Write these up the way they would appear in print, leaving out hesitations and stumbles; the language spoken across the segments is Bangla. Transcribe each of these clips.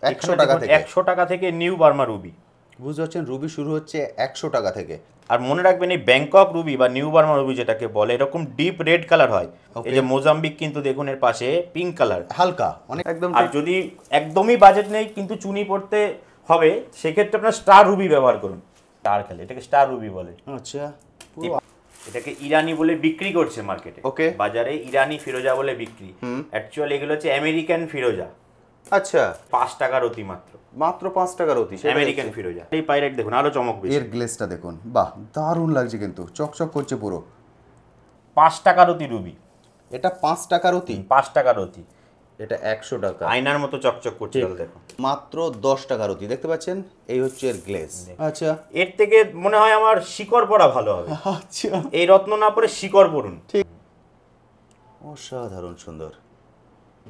100 টাকা থেকে 100 টাকা থেকে নিউ বার্মা রুবি, বুঝতে পারছেন, রুবি শুরু হচ্ছে 100 টাকা থেকে। আর মনে রাখবেন এই ব্যাংকক রুবি বা নিউ বার্মা রুবি যেটাকে বলে এরকম ডিপ রেড কালার হয়। এই যে মোজাম্বিক কিন্তু দেখুন এর পাশে পিঙ্ক কালার হালকা অনেক একদম। আর যদি একদমই বাজেট নেই কিন্তু চুনি পড়তে হবে সেক্ষেত্রে আপনার স্টার রুবি ব্যবহার করুন। স্টার খেলে এটাকে স্টার রুবি বলে। আচ্ছা, এটাকে ইরানি বলে বিক্রি করছে মার্কেটে, ওকে, বাজারে ইরানি ফিরোজা বলে বিক্রি। অ্যাকচুয়ালি এগুলো হচ্ছে আমেরিকান ফিরোজা। আচ্ছা, 5 টাকার অতি মাত্র, মাত্র 5 টাকার অতি আমেরিকান ফিরোজা। এই পাইরেট দেখুন আলো চমক বেশি, এর গ্লেজটা দেখুন, বাহ দারুণ লাগছে, কিন্তু চকচক করছে পুরো। 5 টাকার অতি রুবি, এটা 5 টাকার অতি, 5 টাকার অতি। এটা 100 টাকা, আয়নার মতো চকচক করছে দেখুন। মাত্র 10 টাকার অতি, দেখতে পাচ্ছেন, এই হচ্ছে এর গ্লেজ। আচ্ছা, এর থেকে মনে হয় আমার শিকড় পরা ভালো হবে। আচ্ছা, এই রত্ন না পরে শিকড় পরুন। ঠিক, অসাধারণ সুন্দর।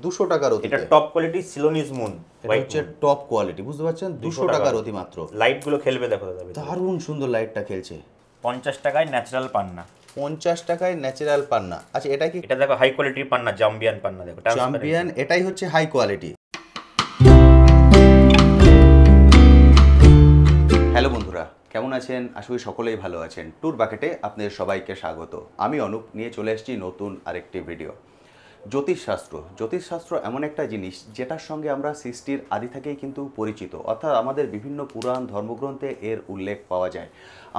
200 টাকার অতি, এটা টপ কোয়ালিটি সিলোনিস মুন, এটা হচ্ছে টপ কোয়ালিটি, বুঝতে পারছেন, 200 টাকার অতি মাত্র। লাইট গুলো খেলবে দেখো দাদা, দারুণ সুন্দর লাইটটা খেলছে। 50 টাকায় ন্যাচারাল পান্না, 50 টাকায় ন্যাচারাল পান্না। আচ্ছা, এটা কি? এটা দেখো হাই কোয়ালিটির পান্না, জাম্বিয়ান পান্না দেখো, চ্যাম্পিয়ন, এটাই হচ্ছে হাই কোয়ালিটি। হ্যালো বন্ধুরা, কেমন আছেন? আশা করি সকলেই ভালো আছেন। ট্যুর বাকেটে আপনাদের সবাইকে স্বাগত। আমি অনুপ নিয়ে চলে এসেছি নতুন আরেকটি ভিডিও। জ্যোতিষশাস্ত্র এমন একটা জিনিস যেটার সঙ্গে আমরা সৃষ্টির আদি থেকেই কিন্তু পরিচিত, অর্থাৎ আমাদের বিভিন্ন পুরাণ ধর্মগ্রন্থে এর উল্লেখ পাওয়া যায়।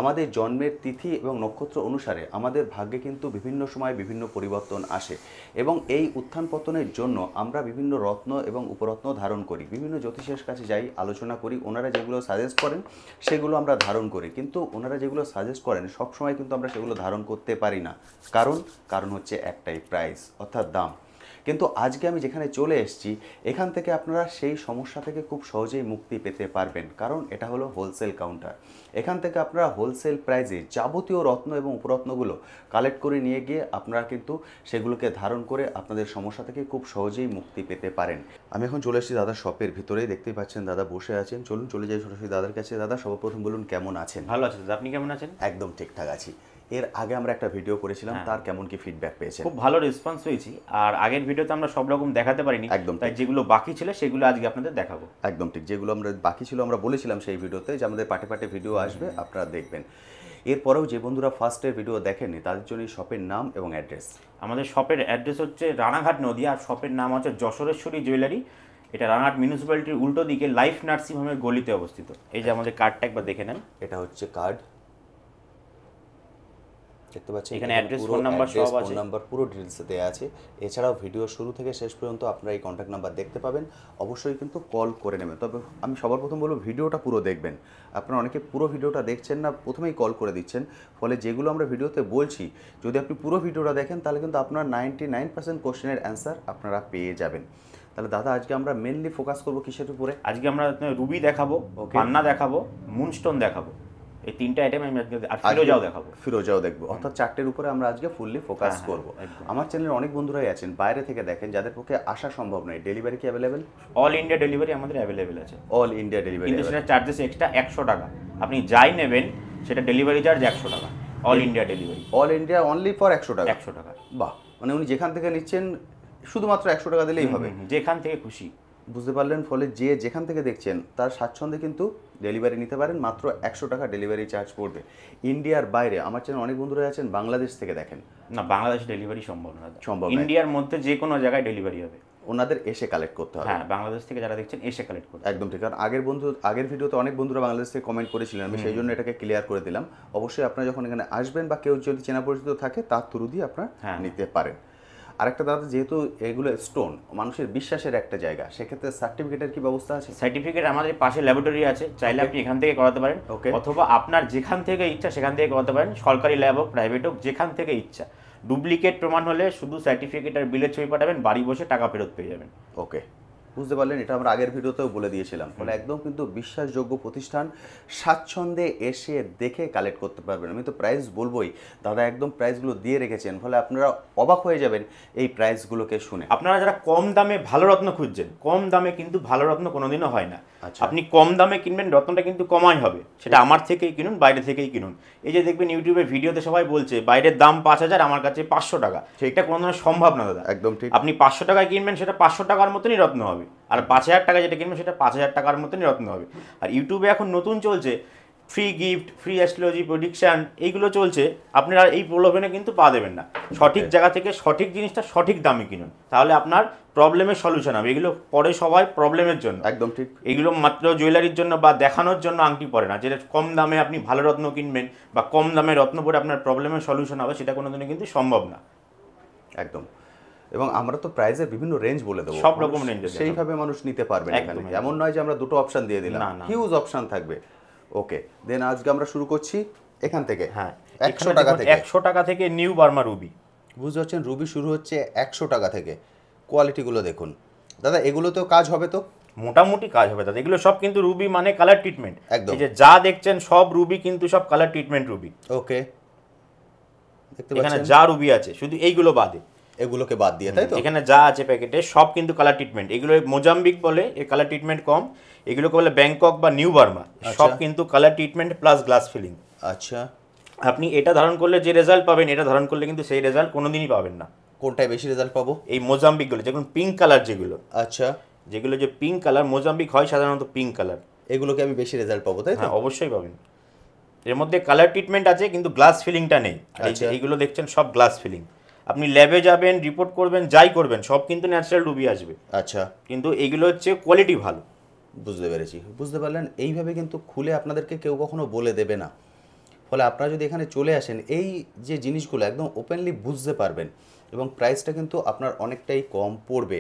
আমাদের জন্মের তিথি এবং নক্ষত্র অনুসারে আমাদের ভাগ্যে কিন্তু বিভিন্ন সময় বিভিন্ন পরিবর্তন আসে, এবং এই উত্থান পতনের জন্য আমরা বিভিন্ন রত্ন এবং উপরত্ন ধারণ করি। বিভিন্ন জ্যোতিষের কাছে যাই, আলোচনা করি, ওনারা যেগুলো সাজেস্ট করেন সেগুলো আমরা ধারণ করি, কিন্তু ওনারা যেগুলো সাজেস্ট করেন সবসময় কিন্তু আমরা সেগুলো ধারণ করতে পারি না। কারণ হচ্ছে একটাই, প্রাইস অর্থাৎ দাম। কিন্তু আজকে আমি যেখানে চলে এসেছি এখান থেকে আপনারা সেই সমস্যা থেকে খুব সহজেই মুক্তি পেতে পারবেন, কারণ এটা হলো হোলসেল কাউন্টার। এখান থেকে আপনারা হোলসেল প্রাইসে যাবতীয় রত্ন এবং উপরত্নগুলো কালেক্ট করে নিয়ে গিয়ে আপনারা কিন্তু সেগুলোকে ধারণ করে আপনাদের সমস্যা থেকে খুব সহজেই মুক্তি পেতে পারেন। আমি এখন চলে এসেছি দাদার শপের ভিতরেই, দেখতেই পাচ্ছেন দাদা বসে আছেন। চলুন চলে যাই সরাসরি দাদার কাছে। দাদা, সর্বপ্রথম বলুন কেমন আছেন? ভালো আছেন দাদা, আপনি কেমন আছেন? একদম ঠিকঠাক আছি। এর আগে আমরা একটা ভিডিও করেছিলাম, তার কেমন কি ফিডব্যাক পেয়েছেন? খুব ভালো রেসপন্স হয়েছে, আর আগের ভিডিওতে আমরা সব রকম দেখাতে পারিনি, একদম তাই যেগুলো বাকি ছিল সেগুলো আজকে আপনাদের দেখাবো। একদম ঠিক, যেগুলো আমরা বাকি ছিল আমরা বলেছিলাম সেই ভিডিওতে যে আমাদের পাটে পাটে ভিডিও আসবে, আপনারা দেখবেন। এরপরেও যে বন্ধুরা ফার্স্টের ভিডিও দেখেননি তাদের জন্য শপের নাম এবং অ্যাড্রেস। আমাদের শপের অ্যাড্রেস হচ্ছে রানাঘাট নদিয়া, আর শপের নাম হচ্ছে যশোরেশ্বরী জুয়েলারি। এটা রানাঘাট মিউনিসিপ্যালিটির উল্টো দিকে লাইফ নার্সিং হোমের গলিতে অবস্থিত। এই যে আমাদের কার্ডটা একবার দেখে নেন, এটা হচ্ছে কার্ড, দেখতে পাচ্ছেন এখানে অ্যাড্রেস, ফোন নাম্বার সব আছে, ফোন নাম্বার পুরো ডিটেইলস দেওয়া আছে। এছাড়াও ভিডিও শুরু থেকে শেষ পর্যন্ত আপনারা এই কন্ট্যাক্ট নাম্বার দেখতে পাবেন, অবশ্যই কিন্তু কল করে নেবেন। তবে আমি সবার প্রথম বলবো ভিডিওটা পুরো দেখবেন। আপনারা অনেকে পুরো ভিডিওটা দেখছেন না, প্রথমেই কল করে দিচ্ছেন, ফলে যেগুলো আমরা ভিডিওতে বলছি যদি আপনি পুরো ভিডিওটা দেখেন তাহলে কিন্তু আপনার 99% কোশ্চেনের অ্যান্সার আপনারা পেয়ে যাবেন। তাহলে দাদা, আজকে আমরা মেনলি ফোকাস করবো কিসের উপরে? আজকে আমরা রুবি দেখাবো, পান্না দেখাবো, মুনস্টোন দেখাবো, এই তিনটা আইটেম আমি আজকে, আর ফিরোজাও দেখাবো। ফিরোজাও দেখবো, অর্থাৎ চারটের উপরে আমরা আজকে ফুললি ফোকাস করব। আমার চ্যানেলে অনেক বন্ধুরাই আছেন বাইরে থেকে দেখেন, যাদের পক্ষে আসা সম্ভব নয়। ডেলিভারি কি অ্যাভেলেবেল? অল ইন্ডিয়া ডেলিভারি আমাদের অ্যাভেলেবেল আছে। অল ইন্ডিয়া ডেলিভারি, কিন্তু সেটা চার্জেস এক্সট্রা 100 টাকা। আপনি যাই নেবেন সেটা ডেলিভারি চার্জ 100 টাকা। All India delivery, all India only for 100 টাকা। 100 টাকা, বাহ, মানে উনি যেখান থেকে নিচ্ছেন শুধুমাত্র 100 টাকা দিলেই হবে, যেখান থেকে খুশি। বুঝতে পারলেন? ফলে যে যেখান থেকে দেখছেন তার স্বাচ্ছন্দ্যে কিন্তু ডেলিভারি নিতে পারেন, মাত্র 100 টাকা ডেলিভারি চার্জ পড়বে। ইন্ডিয়ার বাইরে আমার চ্যানেল অনেক বন্ধুরা আছেন বাংলাদেশ থেকে দেখেন, না বাংলাদেশ ডেলিভারি সম্ভব না, সম্ভব না। ইন্ডিয়ার মধ্যে যে কোনো জায়গায় ডেলিভারি হবে, ওনাদের এসে কালেক্ট করতে হবে। হ্যাঁ, বাংলাদেশ থেকে যারা দেখছেন এসে কালেক্ট করতে। একদম ঠিক, কারণ আগের ভিডিওতে অনেক বন্ধুরা বাংলাদেশ থেকে কমেন্ট করেছিলেন, আমি সেই জন্য এটাকে ক্লিয়ার করে দিলাম। অবশ্যই আপনারা যখন এখানে আসবেন বা কেউ যদি চেনা পরিচিত থাকে তার থ্রু দিয়ে আপনারা নিতে পারেন। আরেকটা দাদা, যেহেতু এগুলো স্টোন মানুষের বিশ্বাসের একটা জায়গা, সেক্ষেত্রে সার্টিফিকেটের কি ব্যবস্থা আছে? সার্টিফিকেট আমাদের পাশে ল্যাবরেটরি আছে, চাইলে আপনি এখান থেকে করাতে পারেন, অথবা আপনার যেখান থেকে ইচ্ছা সেখান থেকে করাতে পারেন, সরকারি ল্যাব হোক প্রাইভেট হোক, যেখান থেকে ইচ্ছা। ডুপ্লিকেট প্রমাণ হলে শুধু সার্টিফিকেট আর বিলের ছবি পাঠাবেন, বাড়ি বসে টাকা ফেরত পেয়ে যাবেন। ওকে, বুঝতে পারলেন? এটা আমরা আগের ভিডিওতেও বলে দিয়েছিলাম। ফলে একদম কিন্তু বিশ্বাসযোগ্য প্রতিষ্ঠান, স্বাচ্ছন্দ্যে এসে দেখে কালেক্ট করতে পারবেন। আমি তো প্রাইস বলবোই, দাদা একদম প্রাইসগুলো দিয়ে রেখেছেন, ফলে আপনারা অবাক হয়ে যাবেন এই প্রাইসগুলোকে শুনে। আপনারা যারা কম দামে ভালো রত্ন খুঁজছেন, কম দামে কিন্তু ভালো রত্ন কোনোদিনও হয় না। আপনি কম দামে কিনবেন, রত্নটা কিন্তু কমাই হবে, সেটা আমার থেকেই কিনুন, বাইরে থেকেই কিনুন। এই যে দেখবেন ইউটিউবে ভিডিওতে সবাই বলছে বাইরের দাম 5000, আমার কাছে 500 টাকা, এটা কোনো সম্ভব না দাদা। একদম ঠিক, আপনি 500 টাকায় কিনবেন সেটা 500 টাকার মতনই রত্ন হবে। আর 5,000 টাকা যেটা কিনবেন সেটা 5,000 টাকার মতনই রত্ন হবে। আর ইউটিউবে এখন নতুন চলছে free gift, free astrology prediction, এইগুলো চলছে, আপনারা এই প্রলোভনে কিন্তু পা দেবেন না। সঠিক জায়গা থেকে সঠিক জিনিসটা সঠিক দামে কিনুন, তাহলে আপনার প্রবলেমের সলিউশন হবে। এগুলো পরে সবাই প্রবলেমের জন্য, একদম ঠিক। এগুলো মাত্র জুয়েলারির জন্য বা দেখানোর জন্য আংটি পরে না। যেটা কম দামে আপনি ভালো রত্ন কিনবেন বা কম দামে রত্ন পরে আপনার প্রবলেমের সলিউশন হবে, সেটা কোনোদিনও কিন্তু সম্ভব না। একদম। এবং আমরা তো প্রাইসের বিভিন্ন রেঞ্জ বলে দেবো, সব রকম রেঞ্জ, সেইভাবে মানুষ নিতে পারবেন এখানে। এমন নয় যে আমরা দুটো অপশন দিয়ে দিলাম, হিউজ অপশন থাকবে। ওকে, দেন আজকে আমরা শুরু করছি এখান থেকে। হ্যাঁ, 100 টাকা থেকে। 100 টাকা থেকে নিউ বার্মা রুবি, বুঝতে পারছেন, রুবি শুরু হচ্ছে 100 টাকা থেকে। কোয়ালিটিগুলো দেখুন দাদা, এগুলোতেও কাজ হবে তো? মোটামুটি কাজ হবে দাদা। এগুলো সব কিন্তু রুবি মানে কালার ট্রিটমেন্ট। একদম। এই যে যা দেখছেন সব রুবি কিন্তু সব কালার ট্রিটমেন্ট রুবি। ওকে, দেখতে এখানে পাচ্ছেন যা রুবি আছে শুধু এইগুলো বাদে, এগুলোকে বাদ দিয়ে, তাই তো? এখানে যা আছে প্যাকেটে সব কিন্তু কালার ট্রিটমেন্ট। এগুলো মোজাম্বিক বলে, এর কালার ট্রিটমেন্ট কম। এগুলোকে বলে ব্যাংকক বা নিউ বার্মা, সব কিন্তু colour treatment plus glass filling. আচ্ছা, আপনি এটা ধারণ করলে যে রেজাল্ট পাবেন, এটা ধারণ করলে কিন্তু সেই রেজাল্ট কোনোদিনই পাবেন না। কোনটায় বেশি রেজাল্ট পাবো? এই মোজাম্বিকগুলো যেমন পিঙ্ক কালার, যেগুলো আচ্ছা, যেগুলো যে পিঙ্ক কালার, মোজাম্বিক হয় সাধারণত পিঙ্ক কালার, এগুলোকে আমি বেশি রেজাল্ট পাবো, তাই তো? হ্যাঁ, অবশ্যই পাবেন। এর মধ্যে কালার ট্রিটমেন্ট আছে কিন্তু গ্লাস ফিলিংটা নেই। আর এই যে এইগুলো দেখছেন সব গ্লাস ফিলিং। আপনি ল্যাবে যাবেন, রিপোর্ট করবেন, যাই করবেন, সব কিন্তু ন্যাচারাল রুবি আসবে। আচ্ছা, কিন্তু এগুলো হচ্ছে কোয়ালিটি ভালো। বুঝতে পেরেছি, বুঝতে পারলেন? এইভাবে কিন্তু খুলে আপনাদেরকে কেউ কখনো বলে দেবে না। ফলে আপনারা যদি এখানে চলে আসেন, এই যে জিনিসগুলো একদম ওপেনলি বুঝতে পারবেন এবং প্রাইসটা কিন্তু আপনার অনেকটাই কম পড়বে।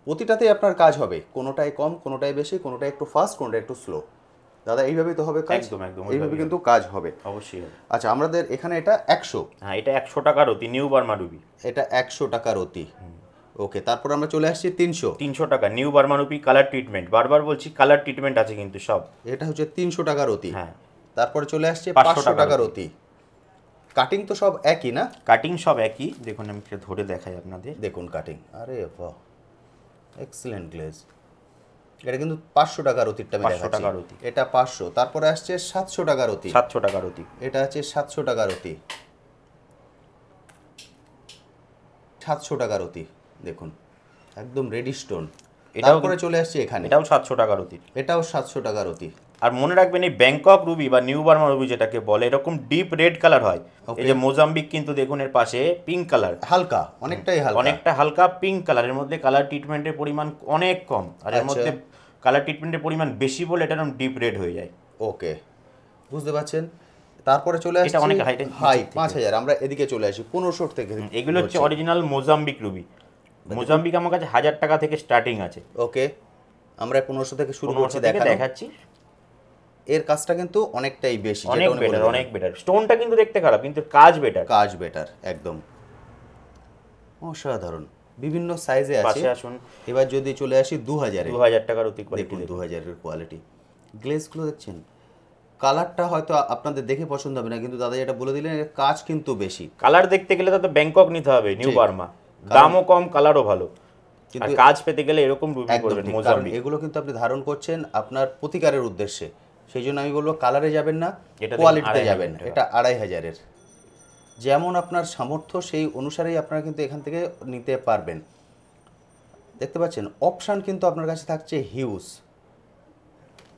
প্রতিটাতেই আপনার কাজ হবে, কোনোটাই কম, কোনোটাই বেশি, কোনোটাই একটু ফাস্ট, কোনোটা একটু স্লো। দাদা এইভাবেই তো হবে কাজ? একদম একদম, এইভাবে কিন্তু কাজ হবে, অবশ্যই হবে। আচ্ছা, আমাদের এখানে এটা 100। হ্যাঁ, এটা 100 টাকার অতি নিউ বার্মা রুবি, এটা 100 টাকার অতি। ওকে, তারপর আমরা চলে আসছি 300 টাকা new Burma Ruby colour treatment. বারবার বলছি কালার ট্রিটমেন্ট আছে কিন্তু সব। এটা হচ্ছে 300 টাকার অতি। হ্যাঁ, তারপরে চলে আসছে 500 টাকার অতি। কাটিং তো সব একই না? কাটিং সব একই। দেখুন আমি একটু ধরে দেখাই আপনাদের। দেখুন কাটিং, আরে বাহ, এক্সিলেন্ট গ্লেজ। এটা কিন্তু 500 টাকার অতিটা আমি দেখাচ্ছি। 500 টাকার অতি, এটা 500। তারপরে আসছে 700 টাকার অতি। 700 টাকার অতি, এটা আছে 700 টাকার অতি। 700 টাকার অতি, দেখুন একদম রেডি স্টোন। তারপরে চলে আসছে এখানে, এটাও 700 টাকার অতি। এটাও 700 টাকার অতি। আর মনে রাখবেন এই ব্যাংকক রুবি বা নিউ বার্মা রুবি যেটাকে বলে, এরকম ডিপ রেড কালার হয়। এই যে মোজাম্বিক কিন্তু দেখুন এর পাশে পিঙ্ক কালার, হালকা, অনেকটাই হালকা, অনেকটা হালকা পিঙ্ক কালার। এর মধ্যে কালার ট্রিটমেন্টের পরিমাণ অনেক কম, আর এর মধ্যে কালার ট্রিটমেন্টের পরিমাণ বেশি বলে এটা এরকম ডিপ রেড হয়ে যায়। ওকে, বুঝতে পারছেন? তারপরে চলে আসছে অনেক হাই 5000। আমরা এদিকে চলে আসি 1500 থেকে। এগুলো হচ্ছে অরিজিনাল মোজাম্বিক রুবি। মোজাম্বিক আমার কাছে 1000 টাকা থেকে স্টার্টিং আছে। ওকে, আমরা 1500 থেকে শুরু করছি, দেখাচ্ছি। এর কাজটা কিন্তু অনেকটাই বেশি, অনেক বেটার, অনেক বেটার। স্টোনটা কিন্তু দেখতে খারাপ কিন্তু কাজ বেটার, কাজ বেটার, একদম অসাধারণ। বিভিন্ন সাইজে আছে। আসুন এবার যদি চলে আসি 2000 টাকার অতি কোয়ালিটি। দেখুন 2000 এর কোয়ালিটি। গ্লেজগুলো দেখছেন, কালারটা হয়তো আপনাদের দেখে পছন্দ হবে না, কিন্তু দাদা যেটা বলে দিলেন এর কাজ কিন্তু বেশি। কালার দেখতে গেলে তো ব্যাংকক নিতে হবে, নিউ বার্মা। দামও কম, কালারও ভালো, কিন্তু কাজ পেতে গেলে এরকম রুবি করবেন মোজাম্বিক। এগুলো কিন্তু আপনি ধারণ করছেন আপনার প্রতিকারের উদ্দেশ্যে, সেই জন্য আমি বলবো কালারে যাবেন না, এটা কোয়ালিটিতে যাবেন। এটা 2500-এর। যেমন আপনার সামর্থ্য সেই অনুসারেই আপনারা কিন্তু এখান থেকে নিতে পারবেন। দেখতে পাচ্ছেন অপশন কিন্তু আপনার কাছে থাকছে হিউজ,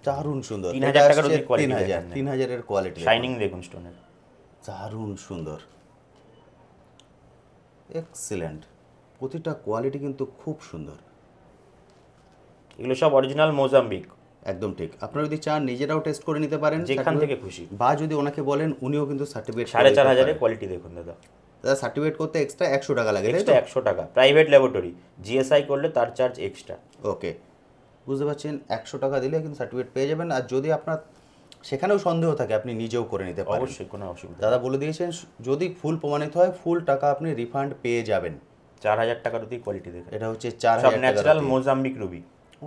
দারুণ সুন্দর। 3000 টাকার অতি কোয়ালিটি, 3000 এর কোয়ালিটি, শাইনিং দেখুন স্টোনের, দারুণ সুন্দর, এক্সিলেন্ট। প্রতিটা কোয়ালিটি কিন্তু খুব সুন্দর। এগুলো সব অরিজিনাল মোজাম্বিক, একদম ঠিক। আপনারা যদি চান নিজেরাও টেস্ট করে নিতে পারেন যেখান থেকে খুশি, বা যদি ওনাকে বলেন উনিও কিন্তু সার্টিফিকেট 4500 এর কোয়ালিটি দেখুন দাদা। দাদা সার্টিফিকেট করতে এক্সট্রা 100 টাকা লাগে, এক্সট্রা 100 টাকা। প্রাইভেট ল্যাবরেটরি জিএসআই করলে তার চার্জ এক্সট্রা। ওকে, বুঝতে পারছেন? 100 টাকা দিলে কিন্তু সার্টিফিকেট পেয়ে যাবেন। আর যদি আপনার সেখানেও সন্দেহ থাকে আপনি নিজেও করে নিতে পারেন, অবশ্যই, কোনো অসুবিধা। দাদা বলে দিয়েছেন যদি ফুল প্রমাণিত হয় ফুল টাকা আপনি রিফান্ড পেয়ে যাবেন। 4000 টাকার অতি কোয়ালিটি দেখুন। এটা হচ্ছে 4000 টাকা, ন্যাচারাল মোজাম্বিক রুবি,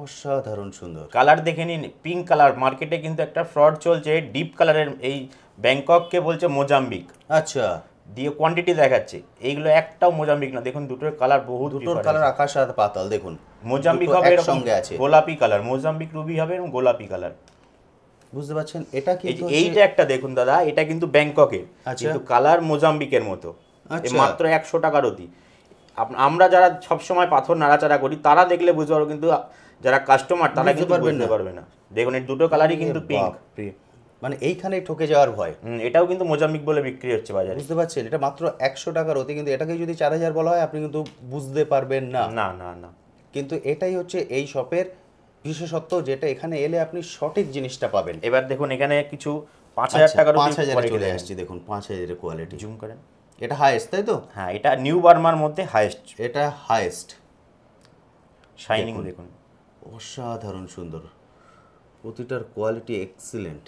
অসাধারণ সুন্দর। কালার দেখে নিন, পিঙ্ক কালার। মার্কেটে কিন্তু একটা ফ্রড চলছে ডিপ কালারের, এই ব্যাংকককে বলছে মোজাম্বিক, আচ্ছা, দিয়ে কোয়ান্টিটি দেখাচ্ছে। এইগুলো একটাও মোজাম্বিক না। দেখুন দুটোর কালার বহুত, দুটোর কালার আকাশ আর পাতাল। দেখুন মোজাম্বিক হবে এরকম সঙ্গে আছে, গোলাপি কালার। মোজাম্বিক রুবি হবে এরকম গোলাপি কালার। বুঝতে পারছেন? এটা কিন্তু এইটা একটা দেখুন দাদা, এটা কিন্তু ব্যাংককের, কিন্তু কালার মোজাম্বিকের মতো, মাত্র 100 টাকার অতি। আমরা যারা সবসময় পাথর নাড়াচাড়া করি তারা দেখলে বুঝতে পারবো, কিন্তু যারা কাস্টমার তারা কিন্তু বুঝতে পারবে না। দেখুন এই দুটো কালারই কিন্তু পিঙ্ক, মানে এইখানে ঠকে যাওয়ার ভয়। এটাও কিন্তু মোজাম্বিক বলে বিক্রি হচ্ছে বাজারে, বুঝতে পারছেন? এটা মাত্র 100 টাকার অতি, কিন্তু এটাকে যদি 4000 বলা হয় আপনি কিন্তু বুঝতে পারবেন না। না না না, কিন্তু এটাই হচ্ছে এই শপের বিশেষত্ব, যেটা এখানে এলে আপনি সঠিক জিনিসটা পাবেন। এবার দেখুন এখানে কিছু 5000 টাকার 5000 চলে আসছে, দেখুন 5000 এর কোয়ালিটি। জুম করেন, এটা হাইয়েস্ট তাই তো? হ্যাঁ এটা নিউ বার্মার মধ্যে হাইয়েস্ট, এটা হাইয়েস্ট। শাইনিং দেখুন অসাধারণ সুন্দর, প্রতিটার কোয়ালিটি এক্সিলেন্ট।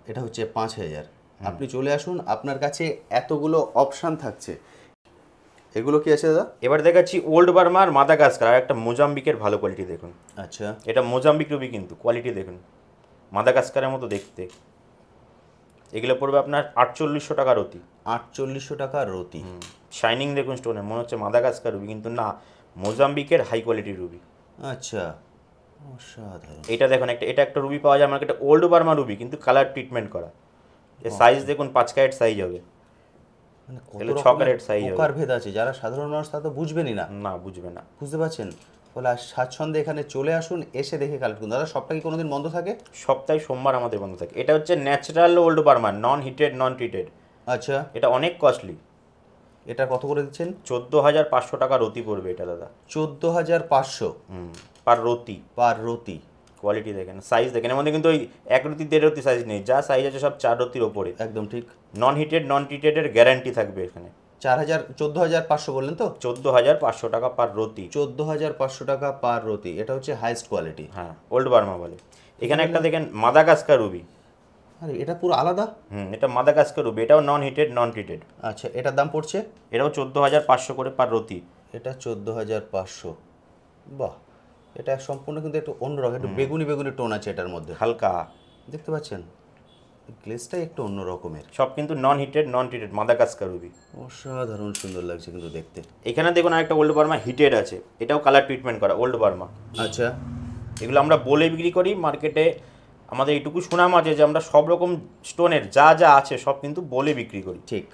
এটা হচ্ছে 5000। আপনি চলে আসুন, আপনার কাছে এতগুলো অপশান থাকছে। এগুলো কি আছে দাদা? এবার দেখাচ্ছি ওল্ড বার্মার মাদাগাস্কার, আর একটা মোজাম্বিকের ভালো কোয়ালিটি দেখুন। আচ্ছা, এটা মোজাম্বিক রুবি, কিন্তু কোয়ালিটি দেখুন মাদাগাস্কারের মতো দেখতে। এগুলো পড়বে আপনার 4800 টাকার অতি। 4800 টাকার রতি। শাইনিং দেখুন স্টোনে, মনে হচ্ছে মাদাগাস্কার রুবি, কিন্তু না, মোজাম্বিকের হাই কোয়ালিটির রুবি। আচ্ছা, অসাধারণ। এটা দেখুন এটা একটা রুবি পাওয়া যায় মার্কেটে, ওল্ড বার্মা রুবি কিন্তু কালার ট্রিটমেন্ট করা। এর সাইজ দেখুন 5 ক্যারেট সাইজ হবে, মানে কত 6 ক্যারেট সাইজ হবে। প্রকার ভেদ আছে, যারা সাধারণ মানুষ তা তো বুঝবেনই না। না, বুঝবে না। বুঝতে পারছেন? বলে স্বাচ্ছন্দ্যে এখানে চলে আসুন, এসে দেখে কালেক্ট করুন। দাদা সবটা কি কোনোদিন বন্ধ থাকে? সপ্তাহে সোমবার আমাদের বন্ধ থাকে। এটা হচ্ছে ন্যাচারাল ওল্ড বার্মা, নন হিটেড নন ট্রিটেড। আচ্ছা, এটা অনেক কস্টলি। এটা কত করে দিচ্ছেন? 14500 টাকা রতি পড়বে এটা দাদা। 14500 পার রতি। পার রতি। কোয়ালিটি দেখেন, সাইজ দেখেন, এর মধ্যে কিন্তু ওই 1 রতি 1.5 রতি সাইজ নেই, যা সাইজ আছে সব 4 রতির ওপরে। একদম ঠিক। নন হিটেড নন ট্রিটেডের গ্যারান্টি থাকবে এখানে। 14500 বললেন তো? 14500 টাকা পার রতি। 14500 টাকা পার রতি। এটা হচ্ছে হাইস্ট কোয়ালিটি। হ্যাঁ, ওল্ড বার্মা বলে। এখানে একটা দেখেন মাদাগাস্কার রুবি। আরে এটা পুরো আলাদা। এটা মাদাগাস্কার রুবি, এটাও নন হিটেড নন ট্রিটেড। আচ্ছা, এটার দাম পড়ছে? এটাও 14500 করে পার রতি। এটা 14500। বাহ, এটা সম্পূর্ণ কিন্তু একটু অন্যরকম, একটু বেগুনি বেগুনি টোন আছে এটার মধ্যে, হালকা। দেখতে পাচ্ছেন? গ্লেজটাই একটু অন্য রকমের। সব কিন্তু নন হিটেড নন ট্রিটেড মাদাগাস্কার রুবি। অসাধারণ সুন্দর লাগছে কিন্তু দেখতে। এখানে দেখুন আরেকটা ওল্ড বার্মা হিটেড আছে, এটাও কালার ট্রিটমেন্ট করা ওল্ড বার্মা। আচ্ছা, এগুলো আমরা বলে বিক্রি করি মার্কেটে। আমাদের এইটুকু সুনাম আছে যে আমরা সব রকম স্টোনের যা যা আছে সব কিন্তু বলে বিক্রি করি। ঠিক,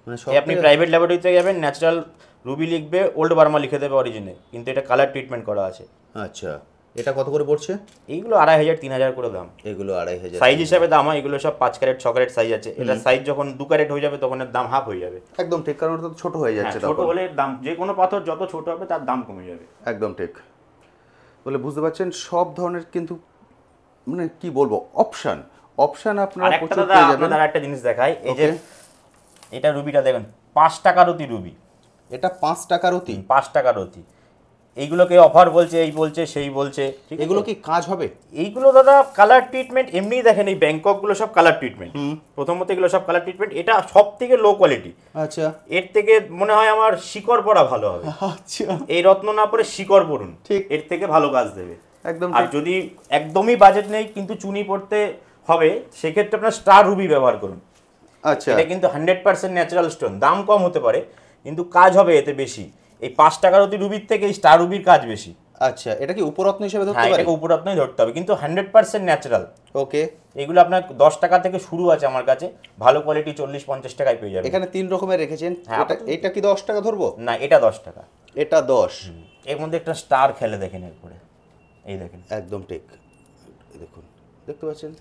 মানে আপনি প্রাইভেট ল্যাবরেটরিতে যাবেন, ন্যাচারাল রুবি লিখবে, ওল্ড বার্মা লিখে দেবে অরিজিনাল, কিন্তু এটা কালার ট্রিটমেন্ট করা আছে। আচ্ছা, এটা কত করে পড়ছে? এইগুলো 2500 3000 করে দাম। এগুলো 2500 সাইজ হিসাবে দাম হয়, এগুলো সব 5 ক্যারেট 6 ক্যারেট সাইজ আছে। এটা সাইজ যখন 2 ক্যারেট হয়ে যাবে তখন এর দাম হাফ হয়ে যাবে। একদম ঠিক, কারণ ওটা তো ছোট হয়ে যাচ্ছে। ছোট হলে দাম, যে কোনো পাথর যত ছোট হবে তার দাম কমে যাবে। একদম ঠিক। বলে বুঝতে পারছেন সব ধরনের কিন্তু মানে কি বলবো অপশন আপনারা প্রচুর পেয়ে যাবেন। আর একটা জিনিস দেখাই, এই যে এটা রুবিটা দেখেন 5 টাকার অতি রুবি। এটা 5 টাকার অতি? 5 টাকার অতি। এইগুলোকে অফার বলছে, এই বলছে সেই বলছে। এগুলো কি কাজ হবে? এইগুলো দাদা কালার ট্রিটমেন্ট এমনি দেখেন, এই ব্যাংককগুলো সব কালার ট্রিটমেন্ট। প্রথমত এগুলো সব কালার ট্রিটমেন্ট, এটা সব থেকে লো কোয়ালিটি। আচ্ছা, এর থেকে মনে হয় আমার শিকড় পরা ভালো হবে। আচ্ছা, এই রত্ন না পরে শিকড় পরুন, ঠিক, এর থেকে ভালো কাজ দেবে একদম। আর যদি একদমই বাজেট নেই কিন্তু চুনি পড়তে হবে, সেক্ষেত্রে আপনার স্টার রুবি ব্যবহার করুন। আচ্ছা, এটা কিন্তু 100% ন্যাচারাল স্টোন, দাম কম হতে পারে কিন্তু কাজ হবে এতে বেশি। এই 5 টাকার অতি রুবির থেকে এই স্টার রুবির কাজ বেশি। আচ্ছা, এটা কি উপরত্ন হিসেবে ধরতে হ্যাঁ, পারে? এটাকে উপরত্নই ধরতে হবে, কিন্তু 100% ন্যাচারাল। ওকে, এগুলো আপনার 10 টাকা থেকে শুরু আছে আমার কাছে, ভালো কোয়ালিটি 40-50 টাকায় পেয়ে যাবেন। এখানে 3 রকমের রেখেছেন। এটা কি 10 টাকা ধরবো? না, এটা 10 টাকা। এটা 10। এর মধ্যে একটা স্টার খেলে দেখেন, এরপরে এই দেখেন, একদম ঠিক, দেখুন, দেখতে পাচ্ছেন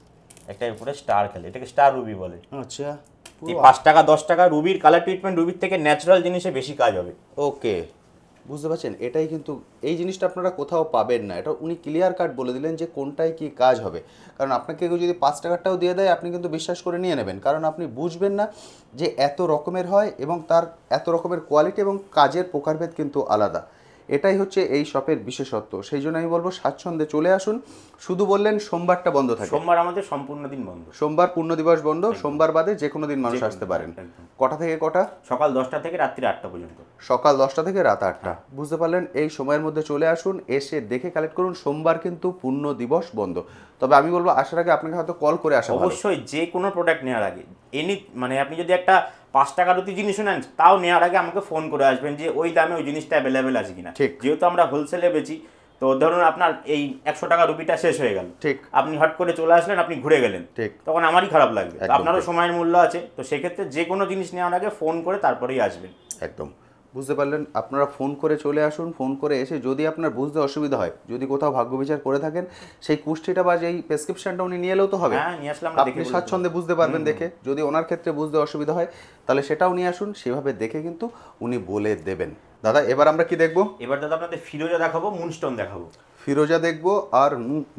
একটা এরপরে স্টার খেলে, এটাকে স্টার রুবি বলে। আচ্ছা, এই 5 টাকা 10 টাকা রুবির কালার ট্রিটমেন্ট, রুবির থেকে ন্যাচারাল জিনিসে বেশি কাজ হবে। ওকে, বুঝতে পারছেন? এটাই কিন্তু এই জিনিসটা আপনারা কোথাও পাবেন না। এটা উনি ক্লিয়ার কাট বলে দিলেন যে কোনটায় কি কাজ হবে। কারণ আপনাকে কেউ যদি 5 টাকাটাও দিয়ে দেয় আপনি কিন্তু বিশ্বাস করে নিয়ে নেবেন, কারণ আপনি বুঝবেন না যে এত রকমের হয় এবং তার এত রকমের কোয়ালিটি এবং কাজের প্রকারভেদ কিন্তু আলাদা। এটাই হচ্ছে এই শপের বিশেষত্ব। সেই জন্য আমি বলবো স্বাচ্ছন্দ্যে চলে আসুন। শুধু বললেন সোমবারটা বন্ধ থাকে? সোমবার আমাদের সম্পূর্ণ দিন বন্ধ। সোমবার পূর্ণ দিবস বন্ধ, সোমবার বাদে যে কোনো দিন মানুষ আসতে পারেন। কটা থেকে কটা? সকাল 10টা থেকে রাত্রি 8টা পর্যন্ত। সকাল 10টা থেকে রাত 8টা। বুঝতে পারলেন? এই সময়ের মধ্যে চলে আসুন, এসে দেখে কালেক্ট করুন। সোমবার কিন্তু পূর্ণ দিবস বন্ধ। তবে আমি বলবো আসার আগে আপনাকে হয়তো কল করে আসা ভালো। অবশ্যই যে কোনো প্রোডাক্ট নেওয়ার আগে মানে আপনি যদি একটা 5 টাকার অতি জিনিস নেন, তাও নেওয়ার আগে আমাকে ফোন করে আসবেন যে ওই দামে ওই জিনিসটা অ্যাভেলেবেল আছে কিনা। ঠিক, যেহেতু আমরা হোলসেলে বেচি, তো ধরুন আপনার এই 100 টাকা রুপিটা শেষ হয়ে গেল, ঠিক, আপনি হট করে চলে আসলেন, আপনি ঘুরে গেলেন, ঠিক, তখন আমারই খারাপ লাগবে। আপনারও সময়ের মূল্য আছে, তো সেক্ষেত্রে যে কোনো জিনিস নেওয়ার আগে ফোন করে তারপরেই আসবেন। একদম। বুঝতে পারলেন? আপনারা ফোন করে চলে আসুন, ফোন করে এসে যদি আপনার বুঝতে অসুবিধা হয়, যদি কোথাও ভাগ্য বিচার করে থাকেন, সেই কুষ্টিটা বা যেই প্রেসক্রিপশনটা উনি নিয়ে এলেও তো হবে। হ্যাঁ, নিয়ে আসলে আমরা দেখে আপনি স্বাচ্ছন্দ্যে বুঝতে পারবেন দেখে। যদি ওনার ক্ষেত্রে বুঝতে অসুবিধা হয় তাহলে সেটাও নিয়ে আসুন, সেভাবে দেখে কিন্তু উনি বলে দেবেন। দাদা এবার আমরা কি দেখব? এবার দাদা আপনাদের ফিরোজা দেখাবো, মুনস্টোন দেখাবো। ফিরোজা দেখব আর